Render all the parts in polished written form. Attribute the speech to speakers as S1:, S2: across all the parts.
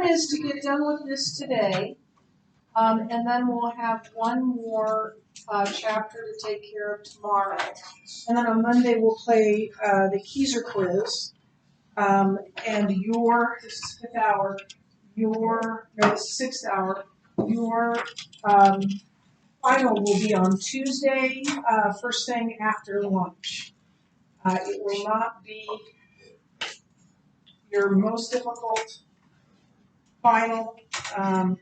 S1: is to get done with this today, and then we'll have one more chapter to take care of tomorrow. And then on Monday we'll play the Keiser quiz. And this is 5th hour, this is 6th hour, your final will be on Tuesday, first thing after lunch. It will not be your most difficult final, but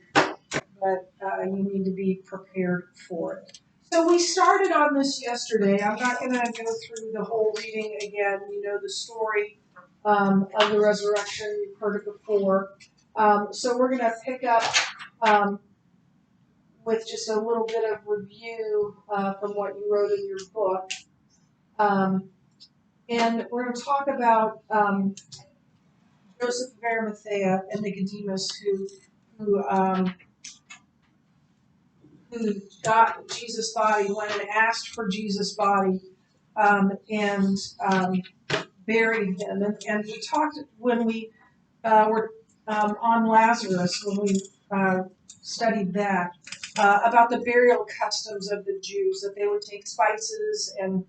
S1: you need to be prepared for it. So we started on this yesterday. I'm not going to go through the whole reading again. You know the story of the resurrection. You've heard it before. So we're going to pick up with just a little bit of review from what you wrote in your book. And we're going to talk about Joseph of Arimathea and Nicodemus, who got Jesus' body, went and asked for Jesus' body, and buried him. And we talked when we were on Lazarus, when we studied that, about the burial customs of the Jews, that they would take spices and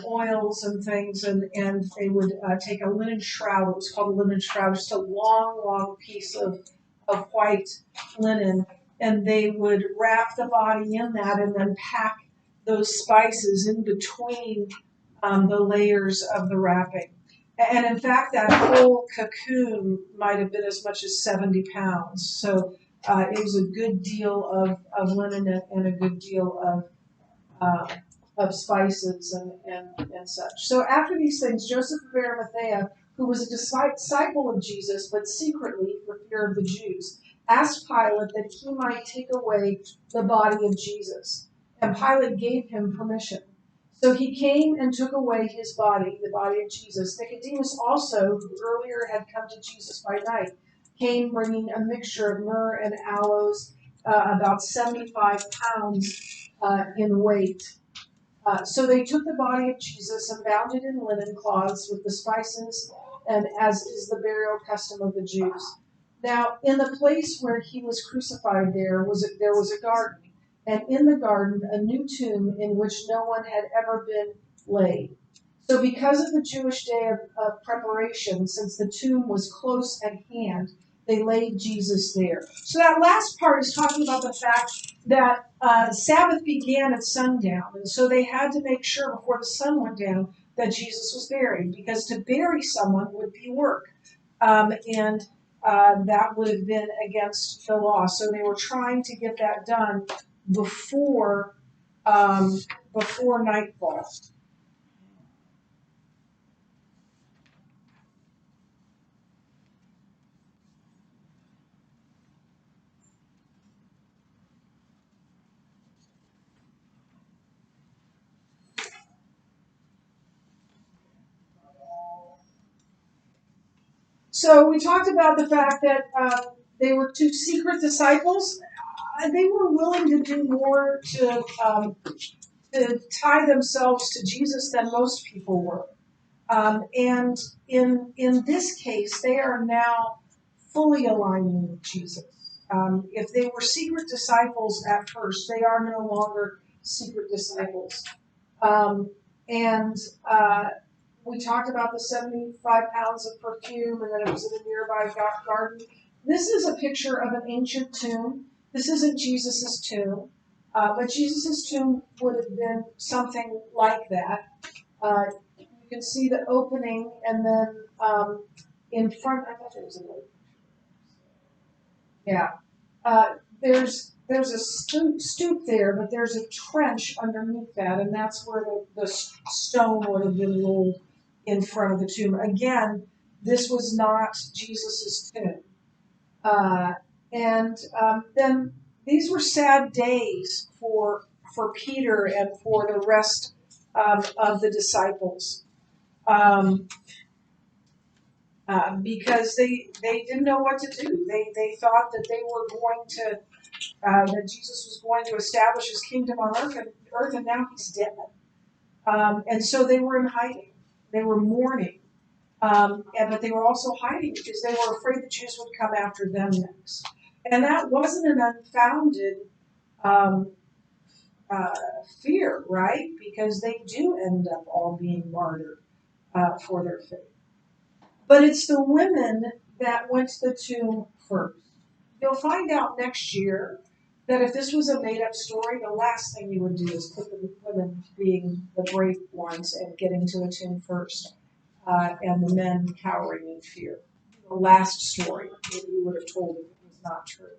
S1: oils and things, and they would take a linen shroud. It was called a linen shroud, just a long piece of white linen, and they would wrap the body in that and then pack those spices in between the layers of the wrapping. And in fact, that whole cocoon might have been as much as 70 pounds. So it was a good deal of linen and a good deal of spices and such. So after these things, Joseph of Arimathea, who was a disciple of Jesus, but secretly for fear of the Jews, asked Pilate that he might take away the body of Jesus. And Pilate gave him permission. So he came and took away his body, the body of Jesus. Nicodemus also, who earlier had come to Jesus by night, came bringing a mixture of myrrh and aloes, about 75 pounds in weight. So they took the body of Jesus and bound it in linen cloths with the spices, and as is the burial custom of the Jews. Now, in the place where he was crucified, there was a garden, and in the garden a new tomb in which no one had ever been laid. So because of the Jewish day of preparation, since the tomb was close at hand, they laid Jesus there. So that last part is talking about the fact that Sabbath began at sundown, and so they had to make sure before the sun went down that Jesus was buried, because to bury someone would be work, and that would have been against the law. So they were trying to get that done before nightfall. So we talked about the fact that they were two secret disciples. They were willing to do more to tie themselves to Jesus than most people were. And in this case, they are now fully aligning with Jesus. If they were secret disciples at first, they are no longer secret disciples. And we talked about the 75 pounds of perfume, and then it was in a nearby garden. This is a picture of an ancient tomb. This isn't Jesus' tomb, but Jesus' tomb would have been something like that. You can see the opening, and then in front, I thought there was a little. Yeah. There's a stoop there, but there's a trench underneath that, and that's where the stone would have been rolled in front of the tomb. Again, this was not Jesus' tomb. And then these were sad days for Peter and for the rest of the disciples. Because they didn't know what to do. They thought that they were going to, that Jesus was going to establish his kingdom on earth, and now he's dead. And so they were in hiding. They were mourning. But they were also hiding because they were afraid the Jews would come after them next. And that wasn't an unfounded um, uh, fear, right? Because they do end up all being martyred for their faith. But it's the women that went to the tomb first. You'll find out next year that if this was a made-up story, the last thing you would do is put the women being the brave ones and getting to the tomb first, and the men cowering in fear. The last story that you would have told if it was not true.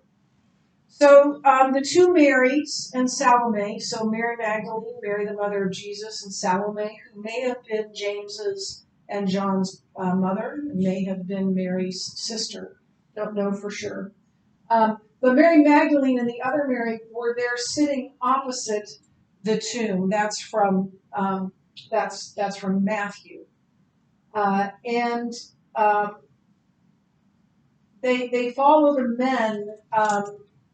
S1: So the two Marys and Salome, so Mary Magdalene, Mary the mother of Jesus, and Salome, who may have been James's and John's mother, may have been Mary's sister. Don't know for sure. But Mary Magdalene and the other Mary were there sitting opposite the tomb. That's from Matthew, and they follow the men.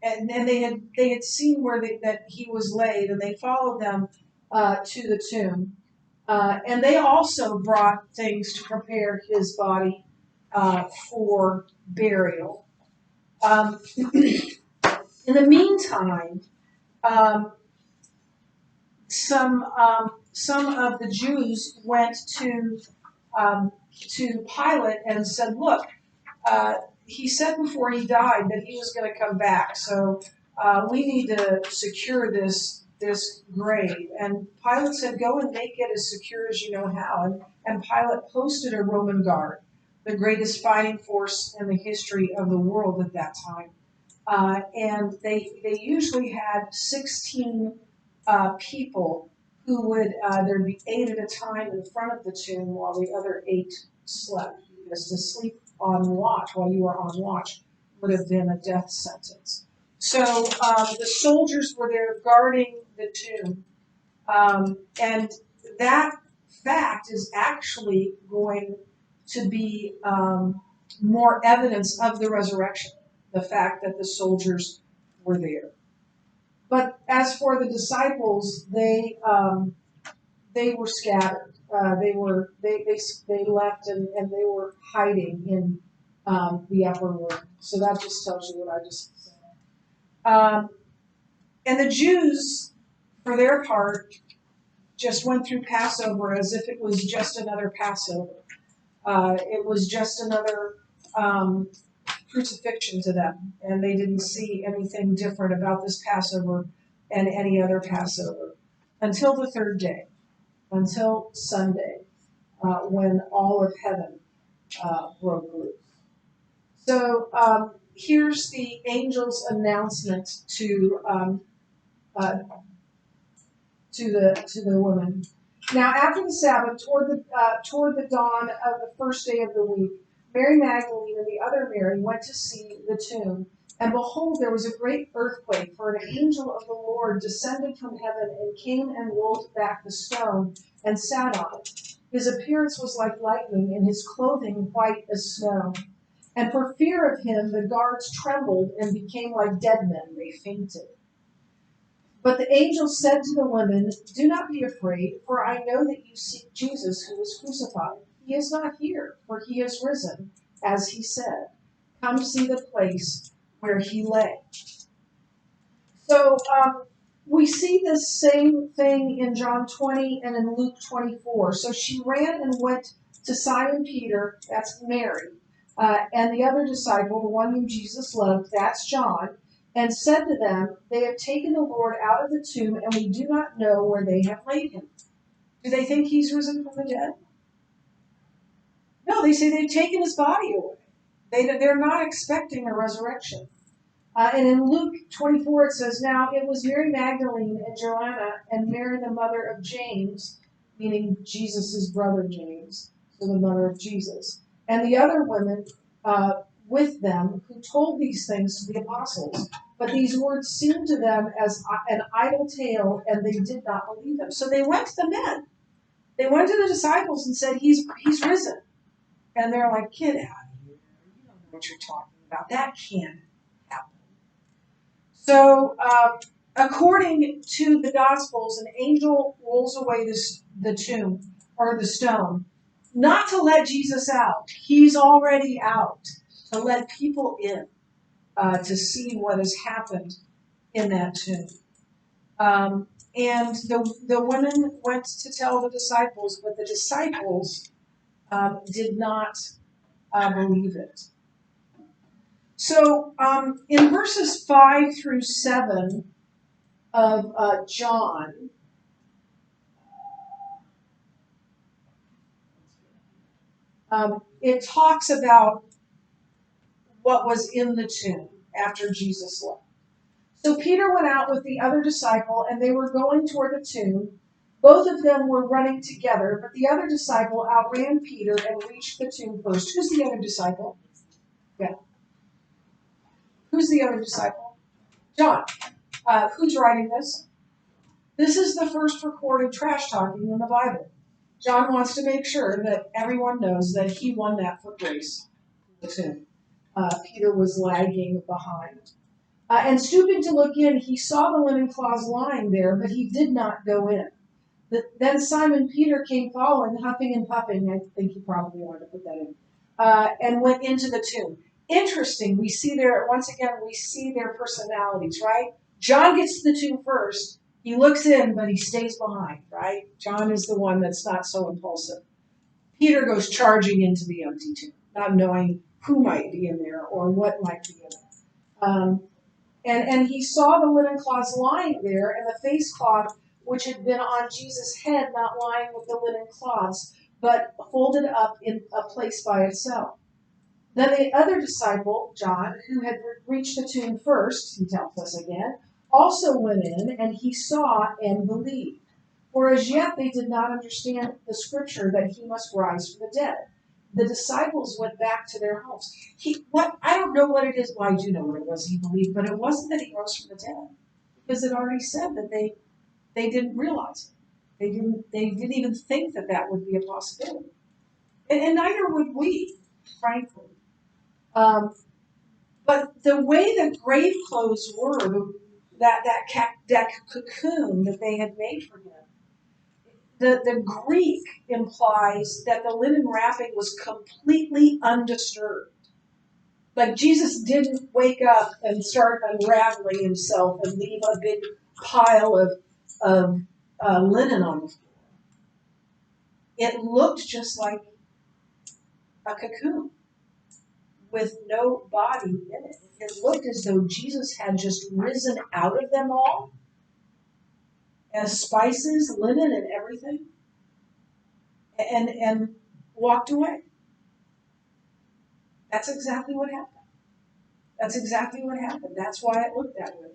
S1: And they had seen where that he was laid, and they followed them to the tomb. And they also brought things to prepare his body for burial. In the meantime, some of the Jews went to Pilate and said, "Look, he said before he died that he was going to come back, so we need to secure this grave." And Pilate said, "Go and make it as secure as you know how." And Pilate posted a Roman guard, the greatest fighting force in the history of the world at that time. And they usually had 16 people who would, there'd be 8 at a time in front of the tomb while the other 8 slept, because to sleep on watch while you were on watch would have been a death sentence. So the soldiers were there guarding the tomb, and that fact is actually going to be more evidence of the resurrection, the fact that the soldiers were there. But as for the disciples, they were scattered. They left and they were hiding in the upper room. So that just tells you what I just said. And the Jews, for their part, just went through Passover as if it was just another Passover. It was just another crucifixion to them, and they didn't see anything different about this Passover and any other Passover until the third day, until Sunday, when all of heaven broke loose. So here's the angel's announcement to the woman. Now, after the Sabbath, toward the dawn of the first day of the week, Mary Magdalene and the other Mary went to see the tomb. And behold, there was a great earthquake, for an angel of the Lord descended from heaven and came and rolled back the stone and sat on it. His appearance was like lightning, and his clothing white as snow. And for fear of him, the guards trembled and became like dead men. They fainted. But the angel said to the women, "Do not be afraid, for I know that you seek Jesus who was crucified. He is not here, for he is risen, as he said. Come see the place where he lay." So we see this same thing in John 20 and in Luke 24. So she ran and went to Simon Peter, that's Mary, and the other disciple, the one whom Jesus loved, that's John, and said to them, "They have taken the Lord out of the tomb, and we do not know where they have laid him." Do they think he's risen from the dead? No, they say they've taken his body away. They're not expecting a resurrection. And in Luke 24 it says, "Now it was Mary Magdalene and Joanna and Mary the mother of James," meaning Jesus' brother James, so the mother of Jesus, "and the other women with them who told these things to the apostles. But these words seemed to them as an idle tale, and they did not believe them." So they went to the men. They went to the disciples and said, he's risen. And they're like, "Get out of here. You don't know what you're talking about. That can't happen." So according to the Gospels, an angel rolls away the tomb, or the stone, not to let Jesus out. He's already out. To let people in to see what has happened in that tomb. And the women went to tell the disciples, but the disciples did not believe it. So in verses 5 through 7 of John, it talks about what was in the tomb after Jesus left. So Peter went out with the other disciple, and they were going toward the tomb. Both of them were running together, but the other disciple outran Peter and reached the tomb first. Who's the other disciple? Yeah. Who's the other disciple? John. Who's writing this? This is the first recorded trash talking in the Bible. John wants to make sure that everyone knows that he won that foot race. The tomb. Peter was lagging behind. And stooping to look in, he saw the linen cloths lying there, but he did not go in. Then Simon Peter came following, huffing and puffing. I think he probably wanted to put that in. And went into the tomb. Interesting. We see there, once again, we see their personalities, right? John gets to the tomb first. He looks in, but he stays behind, right? John is the one that's not so impulsive. Peter goes charging into the empty tomb, not knowing who might be in there or what might be in it. And he saw the linen cloths lying there, and the face cloth which had been on Jesus' head not lying with the linen cloths, but folded up in a place by itself. Then the other disciple, John, who had reached the tomb first, he tells us again, also went in, and he saw and believed. For as yet they did not understand the scripture that he must rise from the dead. The disciples went back to their homes. I don't know what it is. Well, I do know what it was he believed, but it wasn't that he rose from the dead, because it already said that they didn't realize it. They didn't even think that would be a possibility, and neither would we, frankly. But the way the grave clothes were, that cocoon that they had made for him, the Greek implies that the linen wrapping was completely undisturbed. Like Jesus didn't wake up and start unraveling himself and leave a big pile of linen on the floor. It looked just like a cocoon with no body in it. It looked as though Jesus had just risen out of them all, as spices, linen, and everything, and walked away. That's exactly what happened. That's exactly what happened. That's why it looked that way.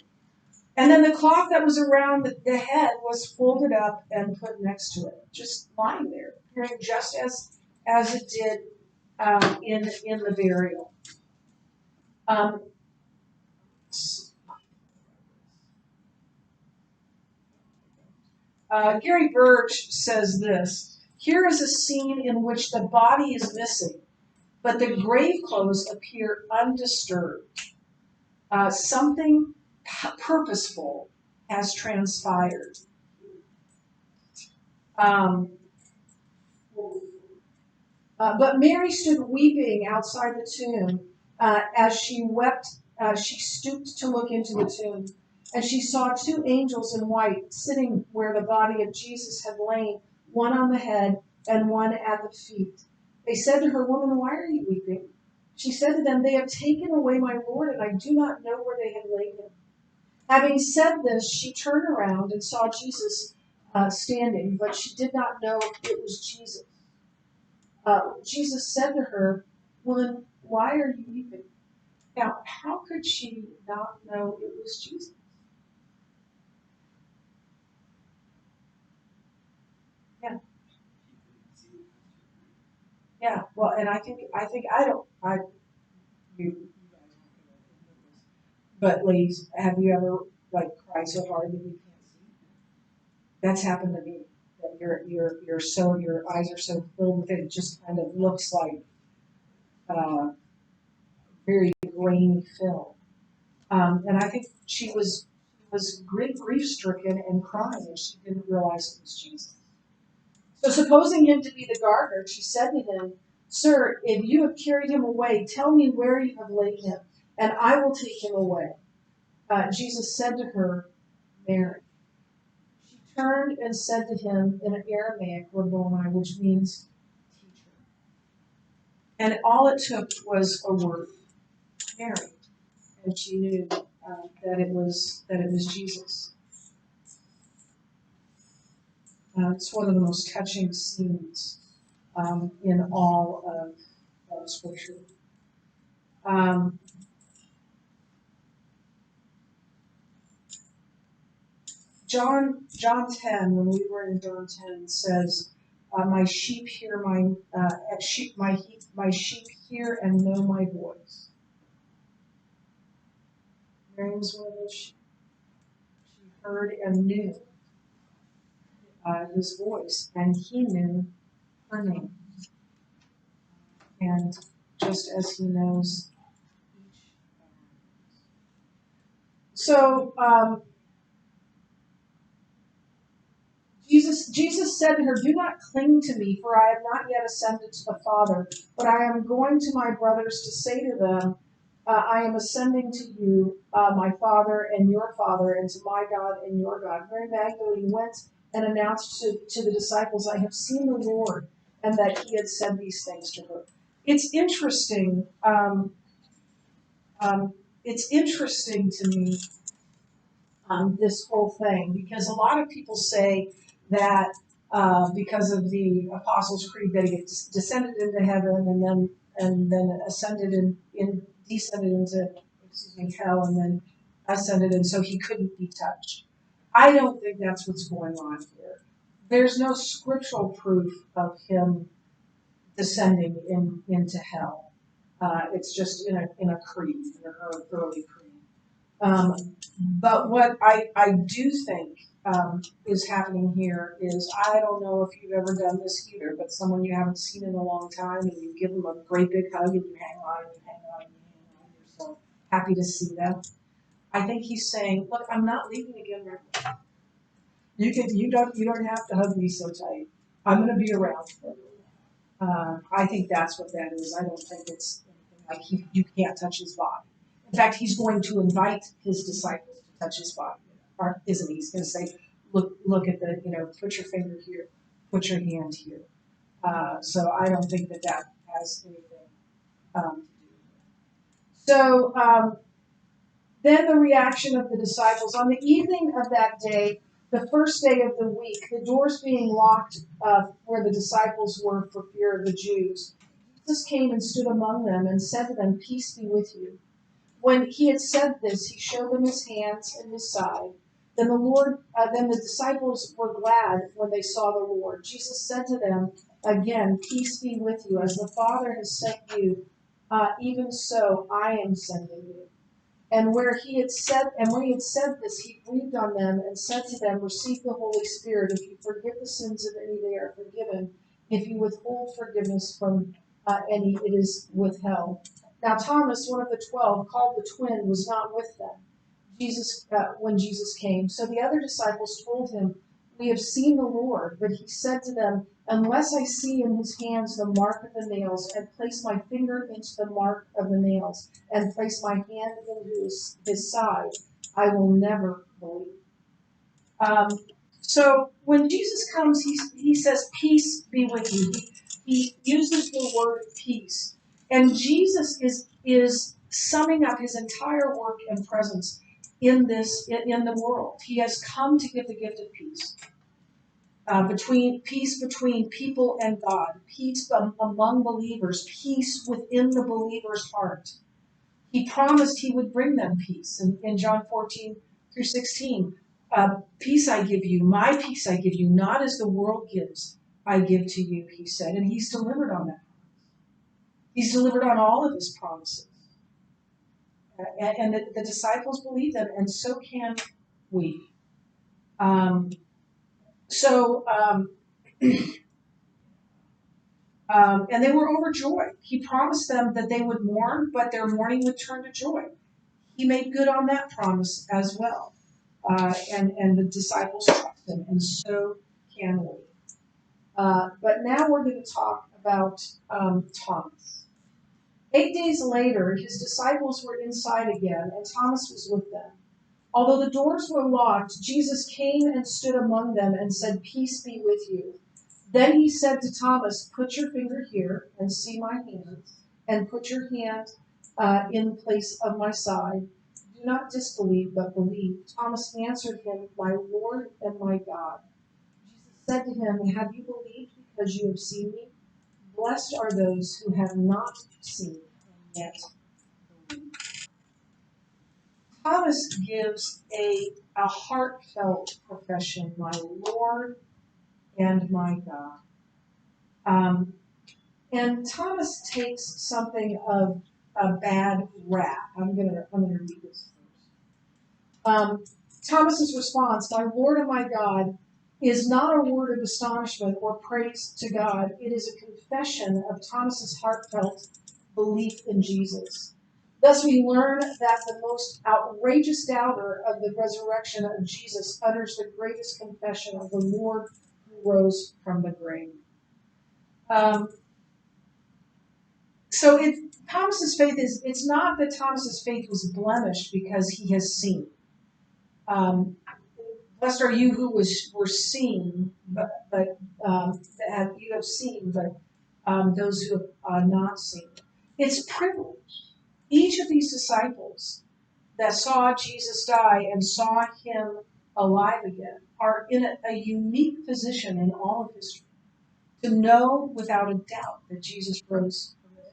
S1: And then the cloth that was around the head was folded up and put next to it, just lying there, appearing just as it did in the burial. Gary Burge says this: here is a scene in which the body is missing, but the grave clothes appear undisturbed. Something purposeful has transpired. But Mary stood weeping outside the tomb. As she wept, she stooped to look into the tomb, and she saw two angels in white sitting where the body of Jesus had lain, one on the head and one at the feet. They said to her, "Woman, why are you weeping?" She said to them, "They have taken away my Lord, and I do not know where they have laid him." Having said this, she turned around and saw Jesus standing, but she did not know it was Jesus. Jesus said to her, "Woman, why are you weeping?" Now, how could she not know it was Jesus? Yeah, yeah. Well, and I think you guys won't this, but ladies, have you ever cried so hard that you can't see? That's happened to me. That your eyes are so filled with it, it just kind of looks like very grainy film. And I think she was grief stricken and crying, and she didn't realize it was Jesus. So supposing him to be the gardener, she said to him, Sir, if you have carried him away, tell me where you have laid him, and I will take him away. Jesus said to her, Mary. She turned and said to him in Aramaic, Rabboni, which means teacher. And all it took was a word, Mary, and she knew that it was Jesus. It's one of the most touching scenes in all of Scripture. John 10, when we were in John 10, says, "My sheep hear my sheep hear and know my voice." Mary was one of those sheep. She heard and knew his voice, and he knew her name. And just as he knows each. So Jesus said to her, "Do not cling to me, for I have not yet ascended to the Father, but I am going to my brothers to say to them, I am ascending to you, my Father and your Father, and to my God and your God." Mary Magdalene went and announced to the disciples, "I have seen the Lord," and that he had said these things to her. It's interesting. It's interesting to me, this whole thing, because a lot of people say that because of the Apostles' Creed that he descended into heaven and then ascended descended into hell and then ascended, and so he couldn't be touched. I don't think that's what's going on here. There's no scriptural proof of him descending into hell. It's just in a creed, in an early creed. But what I do think is happening here is, I don't know if you've ever done this either, but someone you haven't seen in a long time, and you give them a great big hug, and you hang on, and you hang on, and you hang on. You're so happy to see them. I think he's saying, "Look, I'm not leaving again right now. You don't have to hug me so tight. I'm going to be around for you." I think that's what that is. I don't think it's anything like you can't touch his body. In fact, he's going to invite his disciples to touch his body, isn't he? He's going to say, look at put your finger here, put your hand here. So I don't think that has anything to do with it. So then the reaction of the disciples. On the evening of that day, the first day of the week, the doors being locked where the disciples were for fear of the Jews, Jesus came and stood among them and said to them, "Peace be with you." When he had said this, he showed them his hands and his side. Then the disciples were glad when they saw the Lord. Jesus said to them again, "Peace be with you. As the Father has sent you, even so I am sending you." And when he had said this, he breathed on them and said to them, "Receive the Holy Spirit. If you forgive the sins of any, they are forgiven. If you withhold forgiveness from any, it is withheld." Now Thomas, one of the 12, called the twin, was not with them when Jesus came. So the other disciples told him, "We have seen the Lord." But he said to them, "Unless I see in his hands the mark of the nails, and place my finger into the mark of the nails, and place my hand into his side, I will never believe." So when Jesus comes, he says, "Peace be with you." He uses the word peace. And Jesus is summing up his entire work and presence in the world. He has come to give the gift of peace. Peace between people and God, peace among believers, peace within the believer's heart. He promised he would bring them peace in John 14 through 16. "Peace I give you, my peace I give you, not as the world gives, I give to you," he said. And he's delivered on that. He's delivered on all of his promises. And the disciples believe them, and so can we. And they were overjoyed. He promised them that they would mourn, but their mourning would turn to joy. He made good on that promise as well. And the disciples trust him, and so can we. But now we're going to talk about Thomas. 8 days later, his disciples were inside again, and Thomas was with them. Although the doors were locked, Jesus came and stood among them and said, "Peace be with you." Then he said to Thomas, "Put your finger here and see my hands, and put your hand in place of my side. Do not disbelieve, but believe." Thomas answered him, "My Lord and my God." Jesus said to him, "Have you believed because you have seen me? Blessed are those who have not seen and yet believe." Thomas gives a heartfelt profession, "My Lord and my God." And Thomas takes something of a bad rap. I'm gonna read this first. Thomas's response, "My Lord and my God," is not a word of astonishment or praise to God. It is a confession of Thomas's heartfelt belief in Jesus. Thus, we learn that the most outrageous doubter of the resurrection of Jesus utters the greatest confession of the Lord who rose from the grave. So Thomas's faith it's not that Thomas's faith was blemished because he has seen. Blessed are you who were seen, but you have seen, but those who have not seen. It's privilege. Each of these disciples that saw Jesus die and saw him alive again are in a unique position in all of history to know without a doubt that Jesus rose from the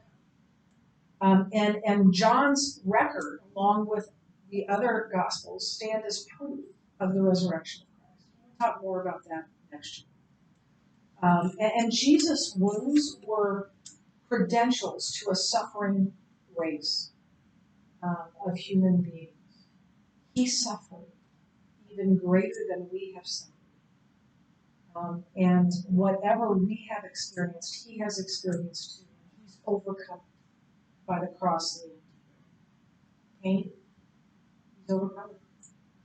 S1: dead. And John's record, along with the other Gospels, stand as proof of the resurrection of Christ. We'll talk more about that next year. And Jesus' wounds were credentials to a suffering race of human beings. He suffered even greater than we have suffered. And whatever we have experienced, he has experienced too. He's overcome by the cross. Pain, he's overcome it.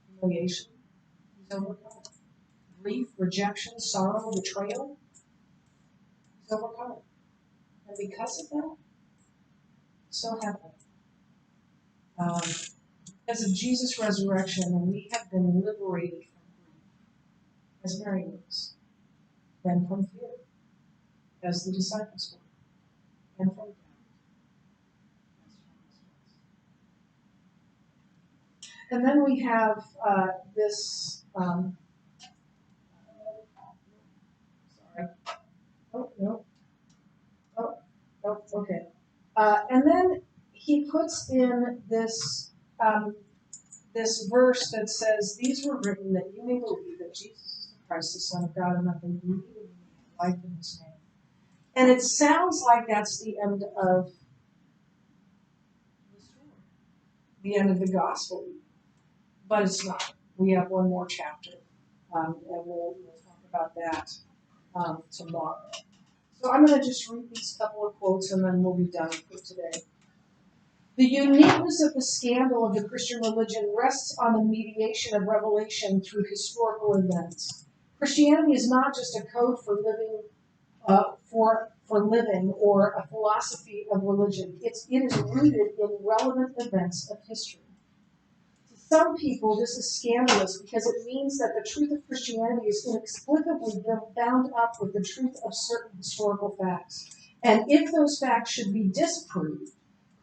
S1: Humiliation, he's overcome it. Grief, rejection, sorrow, betrayal, he's overcome it. And because of that, so have I. Because of Jesus' resurrection, we have been liberated from grief, as Mary was, then from fear, as the disciples were, and from doubt, as Thomas was. And then we have this. Sorry. Oh no. Oh, okay. And then he puts in this verse that says, "These were written that you may believe that Jesus is the Christ, the Son of God, and that they believe in him life in his name." And it sounds like that's the end of the story, the end of the gospel, but it's not. We have one more chapter, and we'll talk about that tomorrow. So I'm going to just read these couple of quotes, and then we'll be done for today. "The uniqueness of the scandal of the Christian religion rests on the mediation of revelation through historical events. Christianity is not just a code for living, for living, or a philosophy of religion. It is rooted in relevant events of history. To some people, this is scandalous because it means that the truth of Christianity is inexplicably bound up with the truth of certain historical facts. And if those facts should be disproved,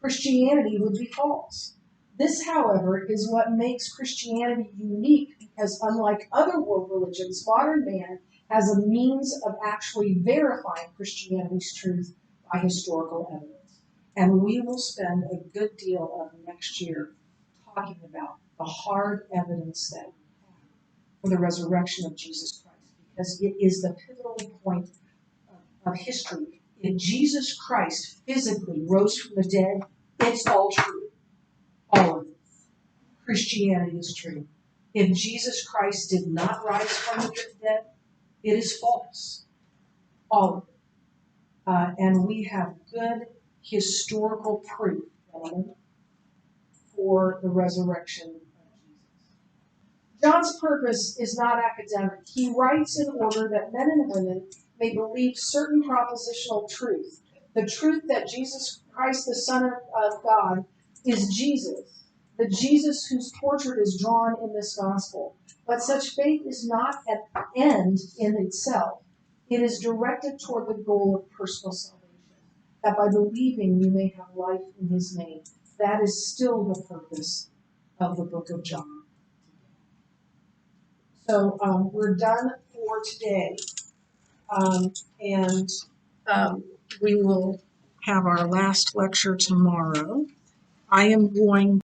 S1: Christianity would be false. This, however, is what makes Christianity unique because, unlike other world religions, modern man has a means of actually verifying Christianity's truth by historical evidence. And we will spend a good deal of next year talking about the hard evidence that we have for the resurrection of Jesus Christ, because it is the pivotal point of history. If Jesus Christ physically rose from the dead, it's all true. All of it. Christianity is true. If Jesus Christ did not rise from the dead, it is false. All of it. And we have good historical proof, gentlemen, for the resurrection of Jesus. John's purpose is not academic. He writes in order that men and women may believe certain propositional truth. The truth that Jesus Christ, the Son of God, is Jesus, the Jesus whose portrait is drawn in this gospel. But such faith is not an end in itself. It is directed toward the goal of personal salvation, that by believing you may have life in his name. That is still the purpose of the book of John. So we're done for today. And we will have our last lecture tomorrow. I am going